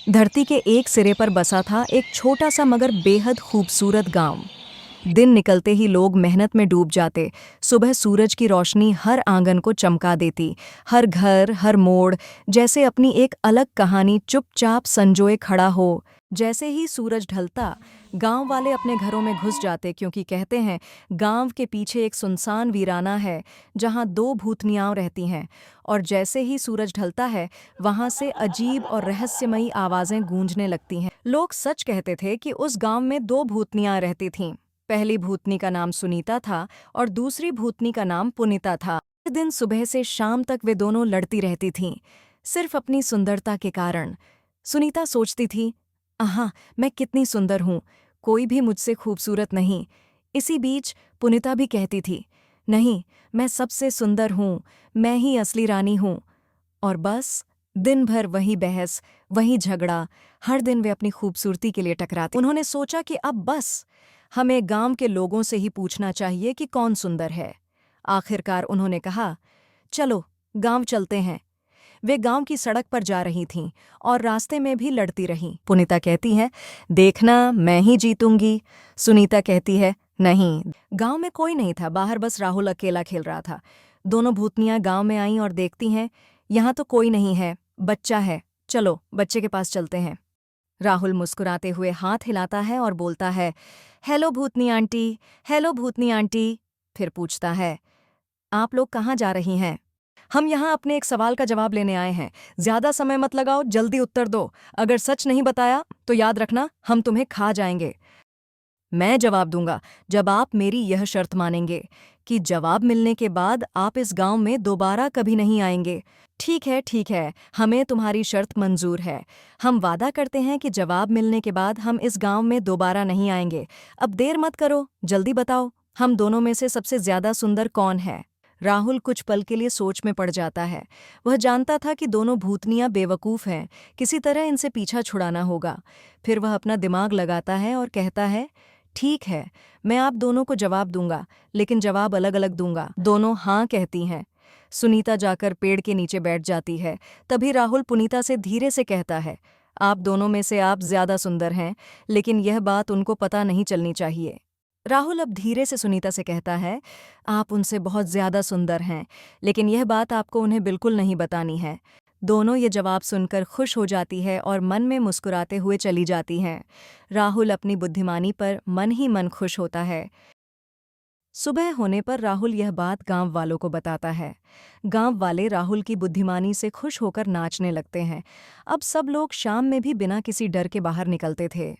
धरती के एक सिरे पर बसा था एक छोटा सा मगर बेहद खूबसूरत गांव। दिन निकलते ही लोग मेहनत में डूब जाते। सुबह सूरज की रोशनी हर आंगन को चमका देती। हर घर, हर मोड़ जैसे अपनी एक अलग कहानी चुपचाप संजोए खड़ा हो। जैसे ही सूरज ढलता, गांव वाले अपने घरों में घुस जाते, क्योंकि कहते हैं गांव के पीछे एक सुनसान वीराना है जहां दो भूतनियाँ रहती हैं। और जैसे ही सूरज ढलता है, वहां से अजीब और रहस्यमयी आवाजें गूंजने लगती हैं। लोग सच कहते थे कि उस गांव में दो भूतनियाँ रहती थीं। पहली भूतनी का नाम सुनीता था और दूसरी भूतनी का नाम पुनीता था। हर दिन सुबह से शाम तक वे दोनों लड़ती रहती थीं, सिर्फ अपनी सुंदरता के कारण। सुनीता सोचती थी, आहा, मैं कितनी सुंदर हूँ, कोई भी मुझसे खूबसूरत नहीं। इसी बीच पुनीता भी कहती थी, नहीं, मैं सबसे सुंदर हूँ, मैं ही असली रानी हूँ। और बस दिन भर वही बहस, वही झगड़ा। हर दिन वे अपनी खूबसूरती के लिए टकराते। उन्होंने सोचा कि अब बस हमें गांव के लोगों से ही पूछना चाहिए कि कौन सुंदर है। आखिरकार उन्होंने कहा, चलो गांव चलते हैं। वे गांव की सड़क पर जा रही थीं और रास्ते में भी लड़ती रहीं। पुनीता कहती है, देखना मैं ही जीतूंगी। सुनीता कहती है, नहीं। गांव में कोई नहीं था, बाहर बस राहुल अकेला खेल रहा था। दोनों भूतनियां गांव में आईं और देखती हैं, यहाँ तो कोई नहीं है, बच्चा है, चलो बच्चे के पास चलते हैं। राहुल मुस्कुराते हुए हाथ हिलाता है और बोलता है, हेलो भूतनी आंटी, हेलो भूतनी आंटी। फिर पूछता है, आप लोग कहाँ जा रही हैं? हम यहाँ अपने एक सवाल का जवाब लेने आए हैं। ज्यादा समय मत लगाओ, जल्दी उत्तर दो। अगर सच नहीं बताया तो याद रखना, हम तुम्हें खा जाएंगे। मैं जवाब दूंगा जब आप मेरी यह शर्त मानेंगे कि जवाब मिलने के बाद आप इस गांव में दोबारा कभी नहीं आएंगे। ठीक है, हमें तुम्हारी शर्त मंजूर है। हम वादा करते हैं कि जवाब मिलने के बाद हम इस गांव में दोबारा नहीं आएंगे। अब देर मत करो, जल्दी बताओ, हम दोनों में से सबसे ज्यादा सुंदर कौन है? राहुल कुछ पल के लिए सोच में पड़ जाता है। वह जानता था कि दोनों भूतनियां बेवकूफ़ हैं, किसी तरह इनसे पीछा छुड़ाना होगा। फिर वह अपना दिमाग लगाता है और कहता है, ठीक है, मैं आप दोनों को जवाब दूंगा, लेकिन जवाब अलग अलग दूंगा। दोनों हाँ कहती हैं। सुनीता जाकर पेड़ के नीचे बैठ जाती है। तभी राहुल पुनीता से धीरे से कहता है, आप दोनों में से आप ज्यादा सुंदर हैं, लेकिन यह बात उनको पता नहीं चलनी चाहिए। राहुल अब धीरे से सुनीता से कहता है, आप उनसे बहुत ज्यादा सुंदर हैं, लेकिन यह बात आपको उन्हें बिल्कुल नहीं बतानी है। दोनों ये जवाब सुनकर खुश हो जाती है और मन में मुस्कुराते हुए चली जाती हैं। राहुल अपनी बुद्धिमानी पर मन ही मन खुश होता है। सुबह होने पर राहुल यह बात गांव वालों को बताता है। गांव वाले राहुल की बुद्धिमानी से खुश होकर नाचने लगते हैं। अब सब लोग शाम में भी बिना किसी डर के बाहर निकलते थे।